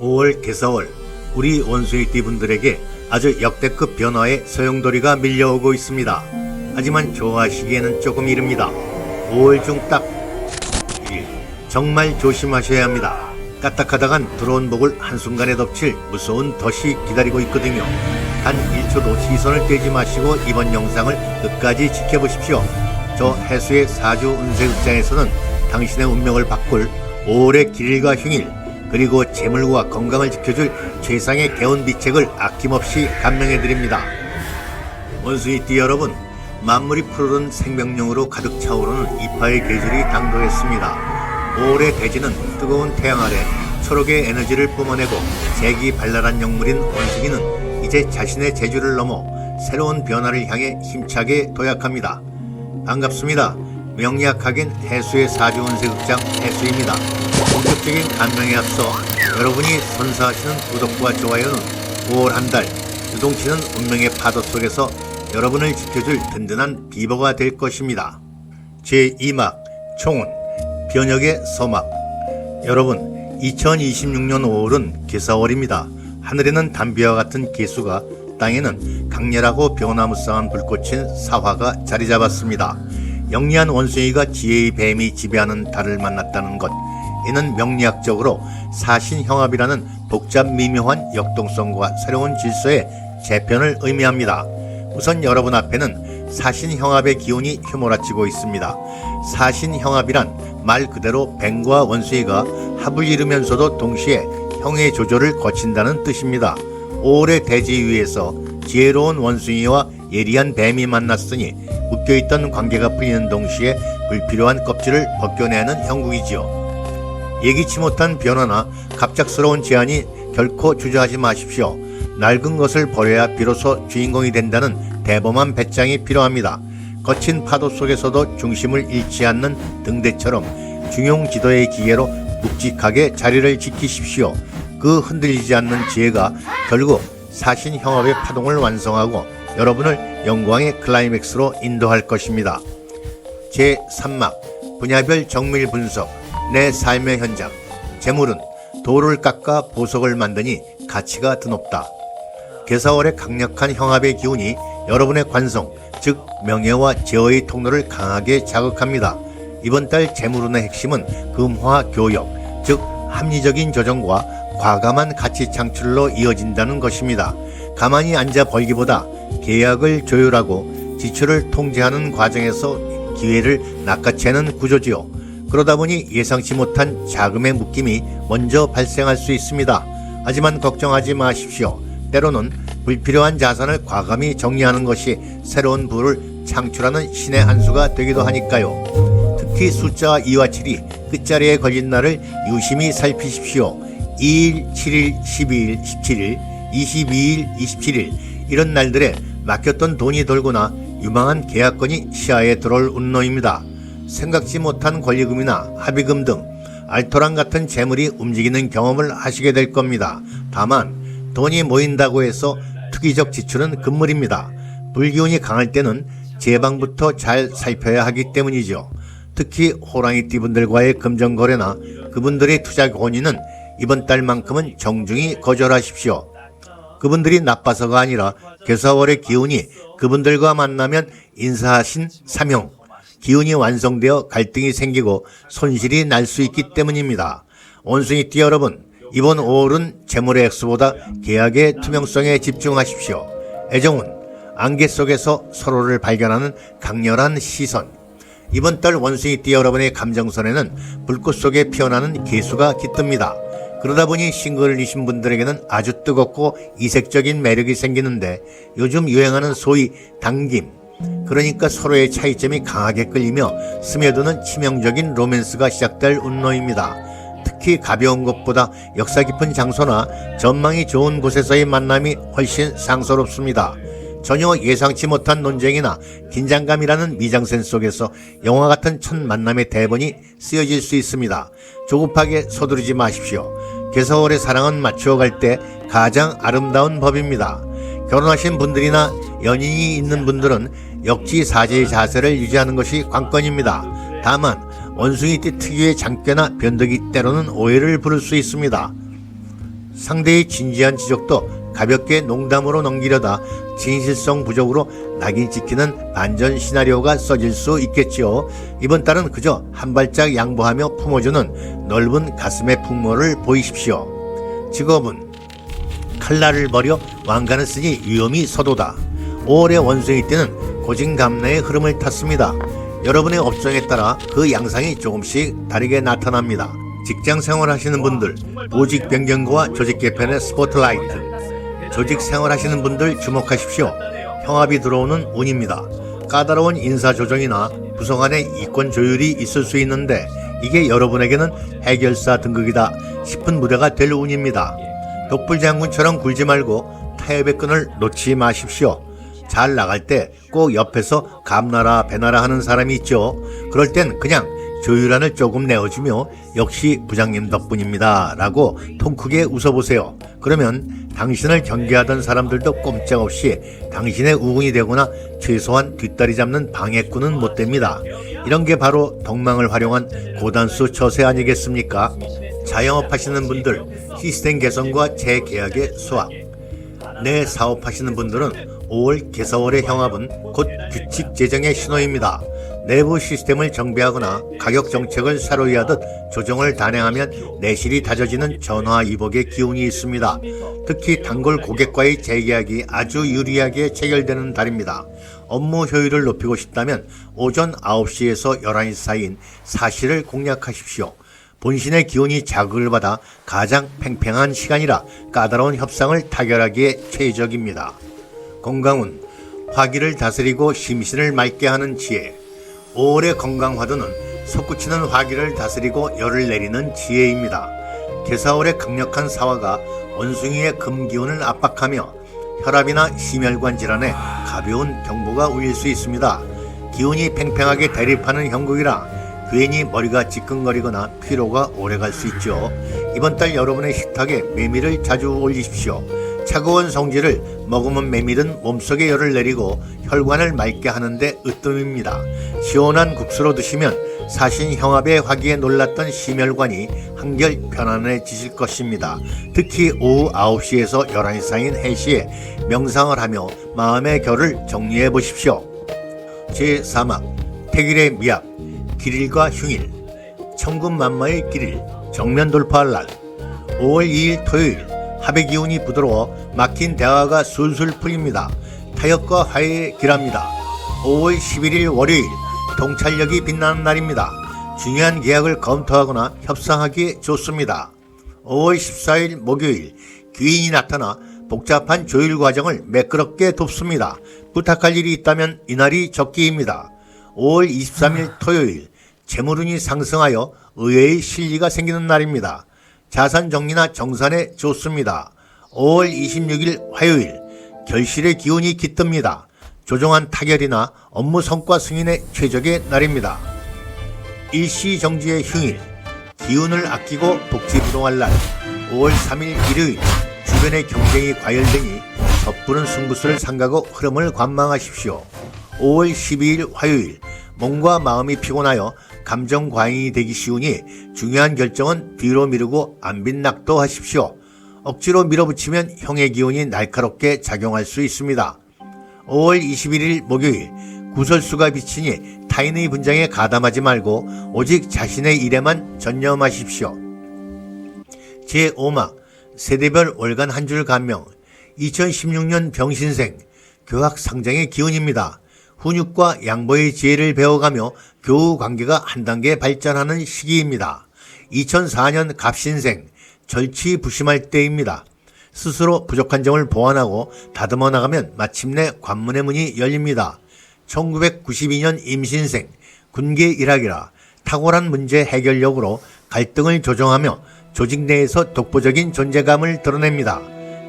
5월 개사월 우리 원숭이띠 분들에게 아주 역대급 변화의 소용돌이가 밀려오고 있습니다. 하지만 좋아하시기에는 조금 이릅니다. 5월 중 딱 1일 정말 조심하셔야 합니다. 까딱하다간 들어온 복을 한순간에 덮칠 무서운 덫이 기다리고 있거든요. 단 1초도 시선을 떼지 마시고 이번 영상을 끝까지 지켜보십시오. 저 해수의 사주 운세극장에서는 당신의 운명을 바꿀 5월의 길일과 흉일 그리고 재물과 건강을 지켜줄 최상의 개운비책을 아낌없이 감명해드립니다. 원숭이띠 여러분, 만물이 푸르른 생명력으로 가득 차오르는 이파의 계절이 당도했습니다. 5월의 대지는 뜨거운 태양 아래 초록의 에너지를 뿜어내고 색이 발랄한 영물인 원숭이는 이제 자신의 재주를 넘어 새로운 변화를 향해 힘차게 도약합니다. 반갑습니다. 명리학학인 해수의 사주운세극장 해수입니다. 본격적인 감명에 앞서 여러분이 선사하시는 구독과 좋아요는 5월 한 달 유동치는 운명의 파도 속에서 여러분을 지켜줄 든든한 비버가 될 것입니다. 제2막 총운 변혁의 서막. 여러분, 2026년 5월은 개사월입니다. 하늘에는 담비와 같은 개수가, 땅에는 강렬하고 변화무쌍한 불꽃인 사화가 자리 잡았습니다. 영리한 원숭이가 지혜의 뱀이 지배하는 달을 만났다는 것, 이는 명리학적으로 사신형합이라는 복잡 미묘한 역동성과 새로운 질서의 재편을 의미합니다. 우선 여러분 앞에는 사신형합의 기운이 휘몰아치고 있습니다. 사신형합이란 말 그대로 뱀과 원숭이가 합을 이루면서도 동시에 형의 조절을 거친다는 뜻입니다. 5월의 대지 위에서 지혜로운 원숭이와 예리한 뱀이 만났으니 묶여있던 관계가 풀리는 동시에 불필요한 껍질을 벗겨내는 형국이지요. 예기치 못한 변화나 갑작스러운 제안이 결코 주저하지 마십시오. 낡은 것을 버려야 비로소 주인공이 된다는 대범한 배짱이 필요합니다. 거친 파도 속에서도 중심을 잃지 않는 등대처럼 중용지도의 기계로 묵직하게 자리를 지키십시오. 그 흔들리지 않는 지혜가 결국 사신형합의 파동을 완성하고 여러분을 영광의 클라이맥스로 인도할 것입니다. 제3막 분야별 정밀 분석. 내 삶의 현장. 재물은 돌을 깎아 보석을 만드니 가치가 드높다. 개사월의 강력한 형합의 기운이 여러분의 관성, 즉 명예와 제어의 통로를 강하게 자극합니다. 이번 달 재물운의 핵심은 금화 교역, 즉 합리적인 조정과 과감한 가치 창출로 이어진다는 것입니다. 가만히 앉아 벌기보다 계약을 조율하고 지출을 통제하는 과정에서 기회를 낚아채는 구조지요. 그러다 보니 예상치 못한 자금의 묶임이 먼저 발생할 수 있습니다. 하지만 걱정하지 마십시오. 때로는 불필요한 자산을 과감히 정리하는 것이 새로운 부를 창출하는 신의 한 수가 되기도 하니까요. 특히 숫자 2와 7이 끝자리에 걸린 날을 유심히 살피십시오. 2일, 7일, 12일, 17일, 22일, 27일 이런 날들에 맡겼던 돈이 돌거나 유망한 계약건이 시야에 들어올 운로입니다. 생각지 못한 권리금이나 합의금 등 알토란 같은 재물이 움직이는 경험을 하시게 될 겁니다. 다만 돈이 모인다고 해서 투기적 지출은 금물입니다. 불기운이 강할 때는 제방부터 잘 살펴야 하기 때문이죠. 특히 호랑이띠 분들과의 금전거래나 그분들의 투자 권위는 이번 달만큼은 정중히 거절하십시오. 그분들이 나빠서가 아니라 개사월의 기운이 그분들과 만나면 인사하신 사명, 기운이 완성되어 갈등이 생기고 손실이 날 수 있기 때문입니다. 원숭이띠 여러분, 이번 5월은 재물의 액수보다 계약의 투명성에 집중하십시오. 애정은 안개 속에서 서로를 발견하는 강렬한 시선. 이번 달 원숭이띠 여러분의 감정선에는 불꽃 속에 피어나는 개수가 깃듭니다. 그러다 보니 싱글이신 분들에게는 아주 뜨겁고 이색적인 매력이 생기는데 요즘 유행하는 소위 당김, 그러니까 서로의 차이점이 강하게 끌리며 스며드는 치명적인 로맨스가 시작될 운로입니다. 특히 가벼운 것보다 역사 깊은 장소나 전망이 좋은 곳에서의 만남이 훨씬 상스럽습니다. 전혀 예상치 못한 논쟁이나 긴장감이라는 미장센 속에서 영화 같은 첫 만남의 대본이 쓰여질 수 있습니다. 조급하게 서두르지 마십시오. 개사월의 사랑은 맞추어갈 때 가장 아름다운 법입니다. 결혼하신 분들이나 연인이 있는 분들은 역지사지의 자세를 유지하는 것이 관건입니다. 다만 원숭이띠 특유의 장깨나 변덕이 때로는 오해를 부를 수 있습니다. 상대의 진지한 지적도 가볍게 농담으로 넘기려다 진실성 부족으로 낙인 찍히는 반전 시나리오가 써질 수 있겠지요. 이번 달은 그저 한 발짝 양보하며 품어주는 넓은 가슴의 풍모를 보이십시오. 직업은 칼날을 버려 왕관을 쓰니 위험이 서도다. 5월의 원숭이 띠는 고진감래의 흐름을 탔습니다. 여러분의 업종에 따라 그 양상이 조금씩 다르게 나타납니다. 직장 생활하시는 분들, 보직 변경과 조직 개편의 스포트라이트. 조직 생활하시는 분들 주목하십시오. 평합이 들어오는 운입니다. 까다로운 인사 조정이나 부서 간의 이권 조율이 있을 수 있는데 이게 여러분에게는 해결사 등극이다 싶은 무대가 될 운입니다. 독불장군처럼 굴지 말고 타협의 끈을 놓지 마십시오. 잘 나갈 때 꼭 옆에서 감나라 배나라 하는 사람이 있죠. 그럴 땐 그냥 조율안을 조금 내어주며 역시 부장님 덕분입니다 라고 통 크게 웃어보세요. 그러면 당신을 경계하던 사람들도 꼼짝없이 당신의 우군이 되거나 최소한 뒷다리 잡는 방해꾼은 못 됩니다. 이런 게 바로 덕망을 활용한 고단수 처세 아니겠습니까? 자영업하시는 분들, 시스템 개선과 재계약의 수확. 내 사업하시는 분들은 5월 개사월의 형합은 곧 규칙 제정의 신호입니다. 내부 시스템을 정비하거나 가격 정책을 사로이 하듯 조정을 단행하면 내실이 다져지는 전화위복의 기운이 있습니다. 특히 단골 고객과의 재계약이 아주 유리하게 체결되는 달입니다. 업무 효율을 높이고 싶다면 오전 9시에서 11시 사이인 사시를 공략하십시오. 본신의 기운이 자극을 받아 가장 팽팽한 시간이라 까다로운 협상을 타결하기에 최적입니다. 건강운, 화기를 다스리고 심신을 맑게 하는 지혜. 5월의 건강화두는 솟구치는 화기를 다스리고 열을 내리는 지혜입니다. 개사월의 강력한 사화가 원숭이의 금기운을 압박하며 혈압이나 심혈관 질환에 가벼운 경보가 울릴 수 있습니다. 기운이 팽팽하게 대립하는 형국이라 괜히 머리가 찌끈거리거나 피로가 오래갈 수 있죠. 이번 달 여러분의 식탁에 메밀을 자주 올리십시오. 차가운 성질을 머금은 메밀은 몸속에 열을 내리고 혈관을 맑게 하는데 으뜸입니다. 시원한 국수로 드시면 사신 형합의 화기에 놀랐던 심혈관이 한결 편안해지실 것입니다. 특히 오후 9시에서 11시 사이인 해시에 명상을 하며 마음의 결을 정리해 보십시오. 제3막 태길의 미학, 길일과 흉일, 천군만마의 길일, 정면 돌파할 날. 5월 2일 토요일, 합의 기운이 부드러워 막힌 대화가 술술 풀립니다. 타협과 화해에 길합니다. 5월 11일 월요일, 통찰력이 빛나는 날입니다. 중요한 계약을 검토하거나 협상하기에 좋습니다. 5월 14일 목요일, 귀인이 나타나 복잡한 조율 과정을 매끄럽게 돕습니다. 부탁할 일이 있다면 이날이 적기입니다. 5월 23일 토요일, 재물운이 상승하여 의외의 실리가 생기는 날입니다. 자산 정리나 정산에 좋습니다. 5월 26일 화요일, 결실의 기운이 깃듭니다. 조정한 타결이나 업무 성과 승인의 최적의 날입니다. 일시정지의 흉일, 기운을 아끼고 복지부동할 날. 5월 3일 일요일, 주변의 경쟁이 과열되니 섣부른 승부수를 삼가고 흐름을 관망하십시오. 5월 12일 화요일, 몸과 마음이 피곤하여 감정 과잉이 되기 쉬우니 중요한 결정은 뒤로 미루고 안빈낙도하십시오. 억지로 밀어붙이면 형의 기운이 날카롭게 작용할 수 있습니다. 5월 21일 목요일, 구설수가 비치니 타인의 분장에 가담하지 말고 오직 자신의 일에만 전념하십시오. 제5막 세대별 월간 한 줄 감명. 2016년 병신생, 교학 상장의 기운입니다. 훈육과 양보의 지혜를 배워가며 교우 관계가 한 단계 발전하는 시기입니다. 2004년 갑신생, 절치부심할 때입니다. 스스로 부족한 점을 보완하고 다듬어 나가면 마침내 관문의 문이 열립니다. 1992년 임신생, 군계 일학이라 탁월한 문제 해결력으로 갈등을 조정하며 조직 내에서 독보적인 존재감을 드러냅니다.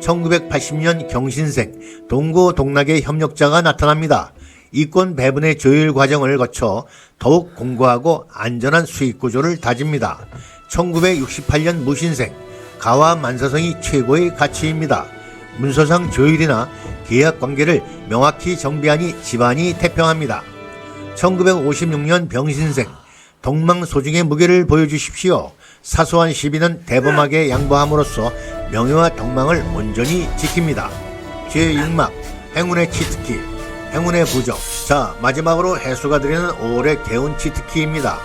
1980년 경신생, 동고동락의 협력자가 나타납니다. 이권 배분의 조율 과정을 거쳐 더욱 공고하고 안전한 수익 구조를 다집니다. 1968년 무신생, 가와 만사성이 최고의 가치입니다. 문서상 조율이나 계약 관계를 명확히 정비하니 집안이 태평합니다. 1956년 병신생, 동망소중의 무게를 보여주십시오. 사소한 시비는 대범하게 양보함으로써 명예와 덕망을 온전히 지킵니다. 제6막 행운의 치트키, 행운의 부적. 자, 마지막으로 해수가 드리는 5월의 개운 치트키입니다.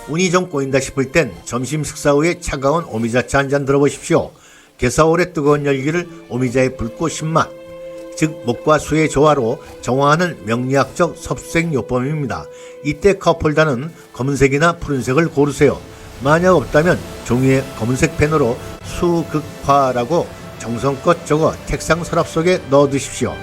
운이 좀 꼬인다 싶을 땐 점심 식사 후에 차가운 오미자차 한 잔 들어보십시오. 개사월의 뜨거운 열기를 오미자에 붉고 신맛, 즉 목과 수의 조화로 정화하는 명리학적 섭생요법입니다. 이때 컵홀더는 검은색이나 푸른색을 고르세요. 만약 없다면 종이에 검은색 펜으로 수극화라고 정성껏 적어 책상 서랍 속에 넣어두십시오.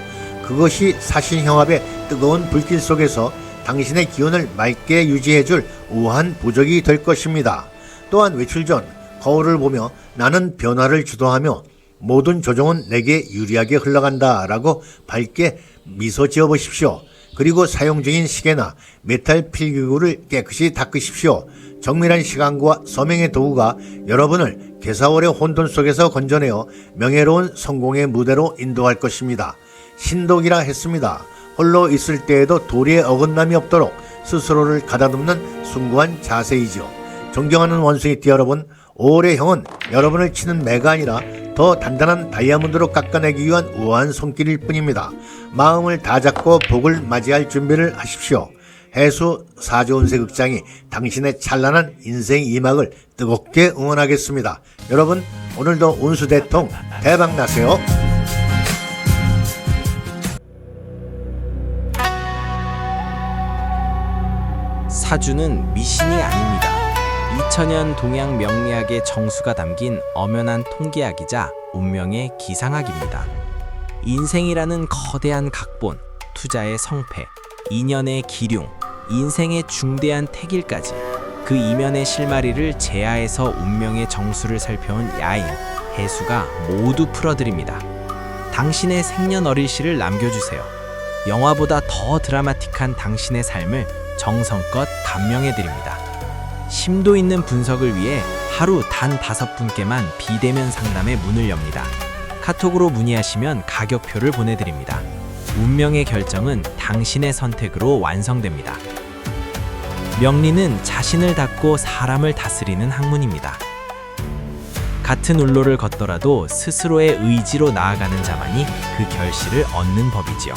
그것이 사신형합의 뜨거운 불길 속에서 당신의 기운을 맑게 유지해줄 우아한 부적이 될 것입니다. 또한 외출 전 거울을 보며 나는 변화를 주도하며 모든 조정은 내게 유리하게 흘러간다 라고 밝게 미소 지어 보십시오. 그리고 사용 중인 시계나 메탈 필기구를 깨끗이 닦으십시오. 정밀한 시간과 서명의 도구가 여러분을 개사월의 혼돈 속에서 건져내어 명예로운 성공의 무대로 인도할 것입니다. 신독이라 했습니다. 홀로 있을 때에도 도리에 어긋남이 없도록 스스로를 가다듬는 숭고한 자세이죠. 존경하는 원숭이띠 여러분, 5월의 형은 여러분을 치는 매가 아니라 더 단단한 다이아몬드로 깎아내기 위한 우아한 손길일 뿐입니다. 마음을 다잡고 복을 맞이할 준비를 하십시오. 해수 사조운세 극장이 당신의 찬란한 인생 2막을 뜨겁게 응원하겠습니다. 여러분, 오늘도 운수대통 대박나세요. 사주는 미신이 아닙니다. 2000년 동양 명리학의 정수가 담긴 엄연한 통계학이자 운명의 기상학입니다. 인생이라는 거대한 각본, 투자의 성패, 인연의 기륭, 인생의 중대한 태길까지 그 이면의 실마리를 제야에서 운명의 정수를 살펴온 야인, 해수가 모두 풀어드립니다. 당신의 생년월일시를 남겨주세요. 영화보다 더 드라마틱한 당신의 삶을 정성껏 감명해드립니다. 심도 있는 분석을 위해 하루 단 5분께만 비대면 상담의 문을 엽니다. 카톡으로 문의하시면 가격표를 보내드립니다. 운명의 결정은 당신의 선택으로 완성됩니다. 명리는 자신을 닫고 사람을 다스리는 학문입니다. 같은 울로를 걷더라도 스스로의 의지로 나아가는 자만이 그 결실을 얻는 법이지요.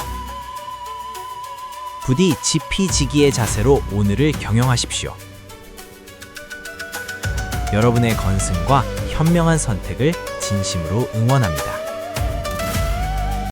부디 지피지기의 자세로 오늘을 경영하십시오. 여러분의 건승과 현명한 선택을 진심으로 응원합니다.